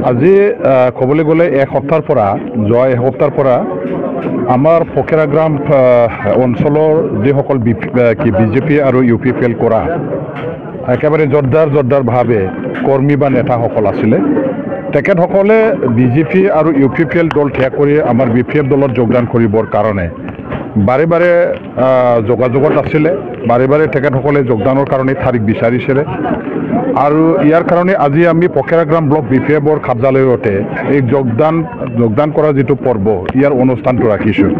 আজি ক'বলৈ গ'লে যোৱা এসপ্তাহৰ পৰা আমাৰ ফকেৰাগ্ৰাম অঞ্চলৰ যিসকল বিজেপি আৰু UPPL কৰা একেবাৰে জোৰদাৰভাৱে কৰ্মী বা নেতাসকল আছিলে, তেখেতসকলে BJP আৰু UPPL দল ত্যাগ কৰি আমাৰ BPF দলত যোগদান কৰিবৰ কাৰণে বাৰে বাৰে যোগাযোগত আছিলে, বাৰে বাৰে তেখেতসকলে যোগদানৰ কাৰণে তাৰিখ বিচাৰিছিলে। আৰু ইয়াৰ কাৰণে আজি আমি ফকেৰাগ্ৰাম ব্লক BPFৰ কাৰ্যালয়তে এই যোগদান কৰা যিটো পৰ্ব ইয়াৰ অনুষ্ঠানটো ৰাখিছোঁ।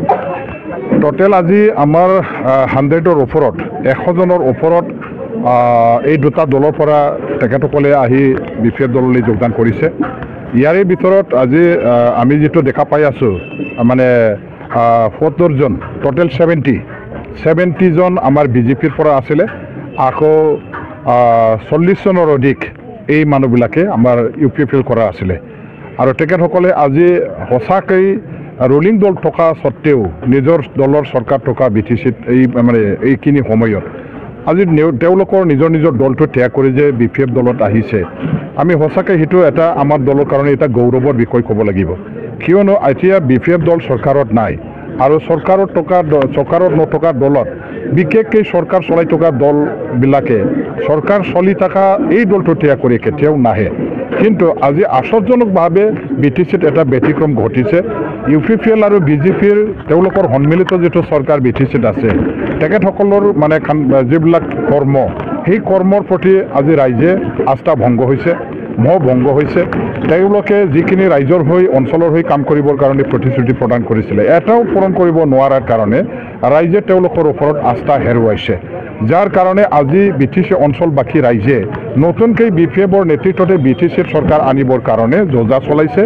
টোটেল আজি আমাৰ 100ৰ ওপৰত 100জনৰ ওপৰত এই দুটা দলৰ পৰা তেখেতসকলে আহি BPF দললৈ যোগদান কৰিছে। ইয়াৰে ভিতৰত আজি আমি যিটো দেখা পাই আছোঁ মানে 70জন, টোটেল 70জন আমাৰ BJPৰ পৰা আছিলে, আকৌ 40জনৰ অধিক এই মানুহবিলাকে আমাৰ UPPL কৰা আছিলে। আৰু তেখেতসকলে আজি সঁচাকৈ ৰুলিং দল থকা স্বত্তেও নিজৰ দলৰ চৰকাৰ থকা BTCত এইখিনি সময়ত আজি তেওঁলোকৰ নিজৰ দলটো ত্যাগ কৰি যে BPF দলত আহিছে, আমি সঁচাকৈ সেইটো এটা আমাৰ দলৰ কাৰণে এটা গৌৰৱৰ বিষয় ক'ব লাগিব। কিয়নো এতিয়া BPF দল চৰকাৰত নাই আৰু চৰকাৰত নথকা দলত বিশেষকৈ চৰকাৰ চলাই থকা দলবিলাকে চৰকাৰ চলি থকা এই দলটো ত্যাগ কৰি কেতিয়াও নাহে। কিন্তু আজি আশ্চৰ্যজনকভাৱে BTCত এটা ব্যতিক্ৰম ঘটিছে। UPPL আৰু BJPৰ তেওঁলোকৰ সন্মিলিত যিটো চৰকাৰ BTCত আছে, তেখেতসকলৰ যিবিলাক কৰ্ম, সেই কৰ্মৰ প্ৰতি আজি ৰাইজে আস্থা ভংগ হৈছে, মোহ ভংগ হৈছে। তেওঁলোকে যিখিনি ৰাইজৰ হৈ অঞ্চলৰ হৈ কাম কৰিবৰ কাৰণে প্ৰতিশ্ৰুতি প্ৰদান কৰিছিলে, এটাও পূৰণ কৰিব নোৱাৰাৰ কাৰণে ৰাইজে তেওঁলোকৰ ওপৰত আস্থা হেৰুৱাইছে। যাৰ কাৰণে আজি BTC অঞ্চলবাসী ৰাইজে নতুনকৈ BPFৰ নেতৃত্বতে BTCৰ চৰকাৰ আনিবৰ কাৰণে যোজা চলাইছে।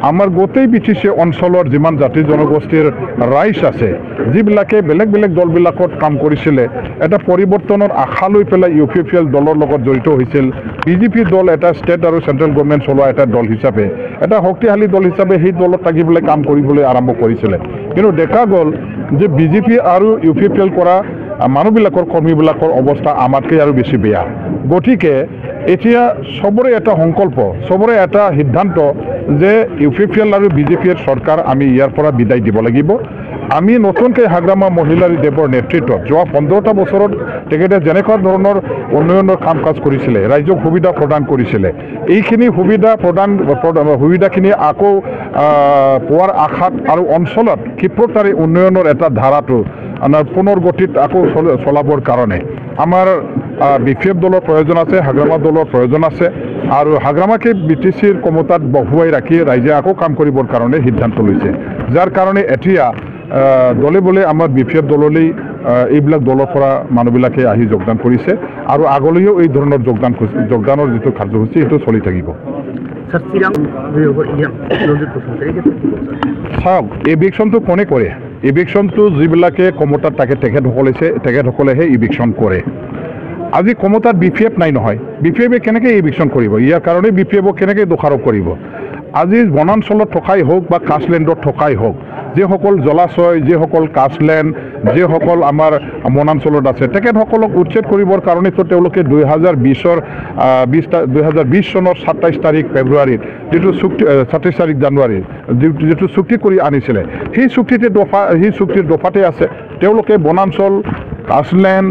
আমাৰ গোটেই BTC অঞ্চলৰ যিমান জাতি জনগোষ্ঠীৰ ৰাইজ আছে, যিবিলাকে বেলেগ দলবিলাকত কাম কৰিছিলে, এটা পৰিৱৰ্তনৰ আশা লৈ পেলাই UPPL দলৰ লগত জড়িত হৈছিল। BJP দল এটা ষ্টেট আৰু চেণ্ট্ৰেল গভৰ্ণমেণ্ট চলোৱা এটা দল হিচাপে, এটা শক্তিশালী দল হিচাপে সেই দলত থাকি পেলাই কাম কৰিবলৈ আৰম্ভ কৰিছিলে। কিন্তু দেখা গ'ল যে BJP আৰু UPPL কৰা মানুহবিলাকৰ কৰ্মীবিলাকৰ অৱস্থা আমাতকৈ আৰু বেছি বেয়া। গতিকে এতিয়া চবৰে এটা সংকল্প, চবৰে এটা সিদ্ধান্ত যে UPPL আৰু BJPৰ চৰকাৰ আমি ইয়াৰ পৰা বিদায় দিব লাগিব। আমি নতুনকৈ হাগ্ৰামা মহিলাৰী দেৱৰ নেতৃত্বত যোৱা 15টা বছৰত তেখেতে যেনেকুৱা ধৰণৰ উন্নয়নৰ কাম কাজ কৰিছিলে, ৰাইজক সুবিধা প্ৰদান কৰিছিলে, এইখিনি সুবিধাখিনি আকৌ পোৱাৰ আশাত আৰু অঞ্চলত ক্ষিপ্ৰতাৰে উন্নয়নৰ এটা ধাৰাটো পুনৰ গতিত আকৌ চলাবৰ কাৰণে আমাৰ BPF দলৰ প্ৰয়োজন আছে, হাগ্ৰামা দলৰ প্ৰয়োজন আছে। আৰু হাগ্ৰামাকে BTCৰ ক্ষমতাত বহুৱাই ৰাখি ৰাইজে আকৌ কাম কৰিবৰ কাৰণে সিদ্ধান্ত লৈছে। যাৰ কাৰণে এতিয়া দলে বলে আমাৰ BPF দললৈ এইবিলাক দলৰ পৰা মানুহবিলাকে আহি যোগদান কৰিছে আৰু আগলৈও এই ধৰণৰ যোগদানৰ যিটো কাৰ্যসূচী সেইটো চলি থাকিব। চাওক, ইভিকশ্যনটো কোনে কৰে? ইভিকশ্যনটো যিবিলাকে ক্ষমতাত থাকে তেখেতসকলেহে ইভিকশ্যন কৰে। আজি ক্ষমতাত BPF নাই নহয়, BPFে কেনেকৈ ইভিকশ্যন কৰিব? ইয়াৰ কাৰণে BPFক কেনেকৈ দোষাৰোপ কৰিব? আজি বনাঞ্চলত থকাই হওক বা কাষ্টলেণ্ডত থকাই হওক, যিসকল জলাশয়, যিসকল কাষ্টলেণ্ড, যিসকল আমাৰ বনাঞ্চলত আছে, তেখেতসকলক উচ্ছেদ কৰিবৰ কাৰণেতো তেওঁলোকে 2020 চনৰ 27 তাৰিখ ফেব্ৰুৱাৰীত যিটো 27 তাৰিখ জানুৱাৰীত যিটো চুক্তি কৰি আনিছিলে, সেই চুক্তিৰ দফাতে আছে তেওঁলোকে বনাঞ্চল, কাষ্টলেণ্ড,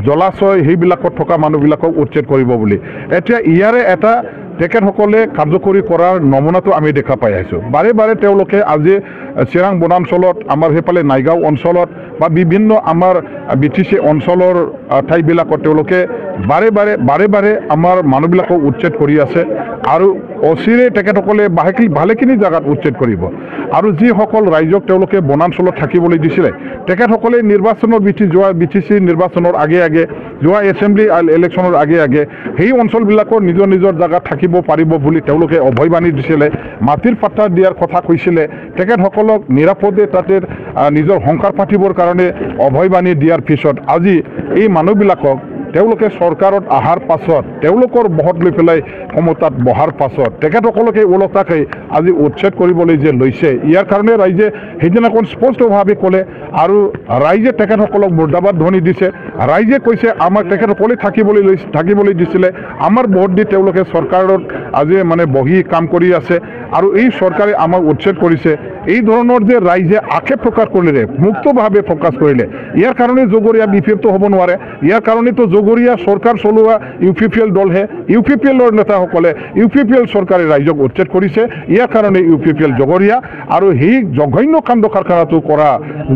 জলাশয় সেইবিলাকত থকা মানুহবিলাকক উচ্ছেদ কৰিব বুলি। এতিয়া ইয়াৰে এটা তেখেতসকলে কাৰ্যকৰী কৰাৰ নমুনাটো আমি দেখা পাই আহিছোঁ। বাৰে বাৰে তেওঁলোকে আজি চিৰাং বনাঞ্চলত, আমাৰ সেইফালে নাইগাঁও অঞ্চলত বা বিভিন্ন আমাৰ BTC অঞ্চলৰ ঠাইবিলাকত তেওঁলোকে বাৰে বাৰে আমাৰ মানুহবিলাকক উচ্ছেদ কৰি আছে আৰু অচিৰে তেখেতসকলে ভালেখিনি জেগাত উচ্ছেদ কৰিব। আৰু যিসকল ৰাইজক তেওঁলোকে বনাঞ্চলত থাকিবলৈ দিছিলে, তেখেতসকলে নিৰ্বাচনৰ BTC নিৰ্বাচনৰ আগে যোৱা এছেম্বলি ইলেকশ্যনৰ আগে সেই অঞ্চলবিলাকৰ নিজৰ জেগাত থাকিব পাৰিব বুলি তেওঁলোকে অভয়বাণী দিছিলে, মাটিৰ পাট্টা দিয়াৰ কথা কৈছিলে। তেখেতসকলক নিৰাপদে তাতে নিজৰ সংসাৰ পাতিবৰ কাৰণে অভয়বাণী দিয়াৰ পিছত আজি এই মানুহবিলাকক তেওঁলোকে চৰকাৰত অহাৰ পাছত তেওঁলোকৰ বহত লৈ পেলাই ক্ষমতাত বহাৰ পাছত তেখেতসকলকে ওলটাকৈ আজি উচ্ছেদ কৰিবলৈ যে লৈছে ইয়াৰ কাৰণে ৰাইজে সেইদিনাখন স্পষ্টভাৱে ক'লে আৰু ৰাইজে তেখেতসকলক মুৰ্দাবাদ ধ্বনি দিছে ৰাইজে কৈছে আমাক তেখেতসকলে থাকিবলৈ দিছিলে আমাৰ ভোট দি তেওঁলোকে চৰকাৰত আজি মানে বহি কাম কৰি আছে আৰু এই চৰকাৰে আমাক উচ্ছেদ কৰিছে এই ধৰণৰ যে ৰাইজে আক্ষেপ প্ৰকাশ কৰিলে মুক্তভাৱে প্ৰকাশ কৰিলে ইয়াৰ কাৰণে জগৰীয়া বিপৰীত হ'ব নোৱাৰে ইয়াৰ কাৰণেতো জগৰীয়া চৰকাৰ চলোৱা UPPL দলহে UPPLৰ নেতাসকলে UPPL চৰকাৰে ৰাইজক উচ্ছেদ কৰিছে ইয়াৰ কাৰণে UPPL জগৰীয়া আৰু সেই জঘন্য কাণ্ড কাৰখানাটো কৰা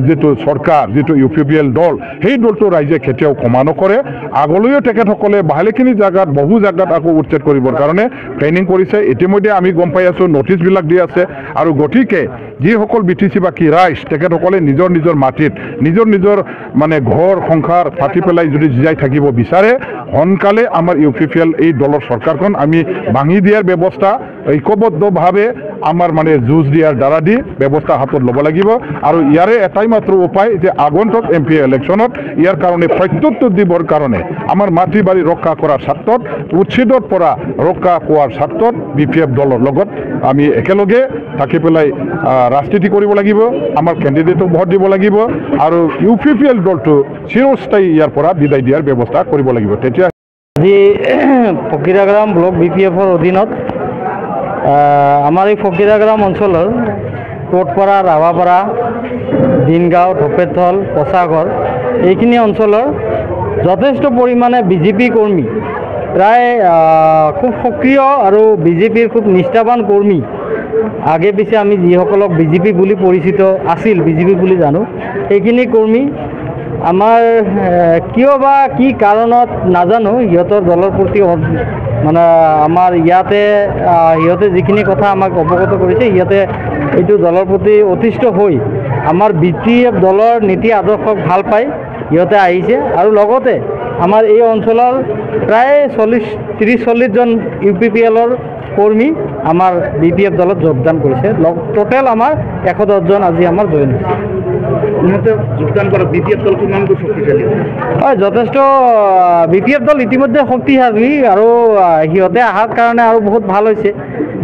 যিটো চৰকাৰ যিটো UPPL দল সেই দলটো ৰাইজে কেতিয়াও ক্ষমা নকৰে আগলৈও তেখেতসকলে ভালেখিনি জাগাত বহু জাগাত আকৌ উচ্ছেদ কৰিবৰ কাৰণে প্লেনিং কৰিছে ইতিমধ্যে আমি গম পাই আছোঁ নটিছবিলাক দি আছে আৰু গতিকে যিসকল BTC বাকী ৰাইজ তেখেতসকলে নিজৰ নিজৰ মাটিত নিজৰ মানে ঘৰ সংসাৰ পাতি পেলাই যদি জীয়াই থাকিব বিচাৰে সোনকালে আমাৰ UPPL এই দলৰ চৰকাৰখন আমি ভাঙি দিয়াৰ ব্যৱস্থা ঐক্যবদ্ধভাৱে আমাৰ মানে যুঁজ দিয়াৰ দ্বাৰা দি ব্যৱস্থা হাতত ল'ব লাগিব আৰু ইয়াৰে এটাই মাত্ৰ উপায় যে আগন্তুক MP ইলেকশ্যনত ইয়াৰ কাৰণে প্ৰত্যুত্তৰ দিবৰ কাৰণে আমাৰ মাটি বাৰী ৰক্ষা কৰাৰ স্বাৰ্থত উচ্ছেদৰ পৰা ৰক্ষা পোৱাৰ স্বাৰ্থত BPF দলৰ লগত আমি একেলগে থাকি পেলাই ৰাজনীতি কৰিব লাগিব আমাৰ কেণ্ডিডেটক ভোট দিব লাগিব আৰু UPPL দলটো চিৰস্থায়ী ইয়াৰ পৰা বিদায় দিয়াৰ ব্যৱস্থা কৰিব লাগিব তেতিয়া আজি ফকিৰাগ্ৰাম ব্লক BPFৰ অধীনত আমাৰ এই ফকিৰাগ্ৰাম অঞ্চলৰ কোটপাৰা ৰাভাপাৰা দিনগাঁও ধপেথল পচাঘৰ এইখিনি অঞ্চলৰ যথেষ্ট পৰিমাণে BJP কৰ্মী প্ৰায় খুব সক্ৰিয় আৰু BJPৰ খুব নিষ্ঠাবান কৰ্মী আগে পিছে আমি যিসকলক BJP বুলি পৰিচিত আছিল BJP বুলি জানো সেইখিনি কৰ্মী আমাৰ কিয় বা কি কাৰণত নাজানো সিহঁতৰ দলৰ প্ৰতি মানে আমাৰ ইয়াতে সিহঁতে যিখিনি কথা আমাক অৱগত কৰিছে সিহঁতে এইটো দলৰ প্ৰতি অতিষ্ঠ হৈ আমাৰ BPF দলৰ নীতি আদৰ্শক ভাল পাই সিহঁতে আহিছে আৰু লগতে আমাৰ এই অঞ্চলৰ প্ৰায় 30-40 জন UPPLৰ কৰ্মী আমাৰ BPF দলত যোগদান কৰিছে টোটেল আমাৰ 110 জন আজি আমাৰ জইন হৈছে ইহঁতে যোগদান কৰা BPF দল কিমানকৈ শক্তিশালী হয় যথেষ্ট BPF দল ইতিমধ্যে শক্তিশালী আৰু সিহঁতে অহাৰ কাৰণে আৰু বহুত ভাল হৈছে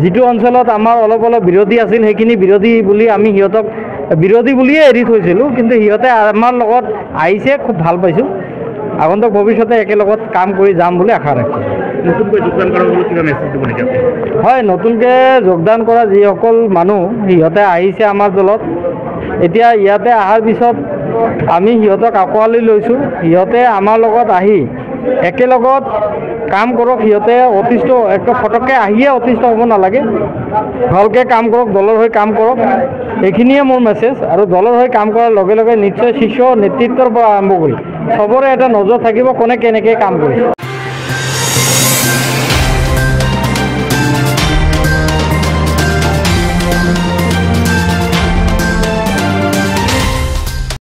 যিটো অঞ্চলত আমাৰ অলপ বিৰোধী আছিল সেইখিনি বিৰোধী বুলি আমি সিহঁতক বিৰোধী বুলিয়ে এৰি থৈছিলোঁ কিন্তু সিহঁতে আমাৰ লগত আহিছে খুব ভাল পাইছোঁ আগন্তুক ভৱিষ্যতে একেলগত কাম কৰি যাম বুলি আশা ৰাখিছোঁ নতুনকৈ যোগদান কৰা হ'লে কিবা মেছেজ দিব নেকি হয় নতুনকৈ যোগদান কৰা যিসকল মানুহ সিহঁতে আহিছে আমাৰ দলত এতিয়া ইয়াতে অহাৰ পিছত আমি সিহঁতক আঁকোৱালি লৈছোঁ সিহঁতে আমাৰ লগত আহি একেলগত কাম কৰক সিহঁতে অতিষ্ঠ একদম ফটককৈ আহিয়ে অতিষ্ঠ হ'ব নালাগে ভালকৈ কাম কৰক দলৰ হৈ কাম কৰক এইখিনিয়ে মোৰ মেছেজ আৰু দলৰ হৈ কাম কৰাৰ লগে লগে নিশ্চয় শীৰ্ষ নেতৃত্বৰ পৰা আৰম্ভ কৰি চবৰে এটা নজৰ থাকিব কোনে কেনেকৈ কাম কৰিছে